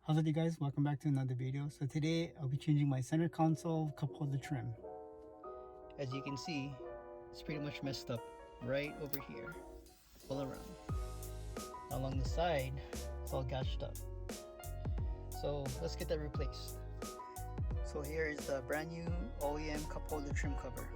How's it, you guys? Welcome back to another video. So today I'll be changing my center console cup holder trim. As you can see, it's pretty much messed up right over here, all around. Along the side, it's all gashed up. So let's get that replaced. So here is the brand new OEM cup holder trim cover.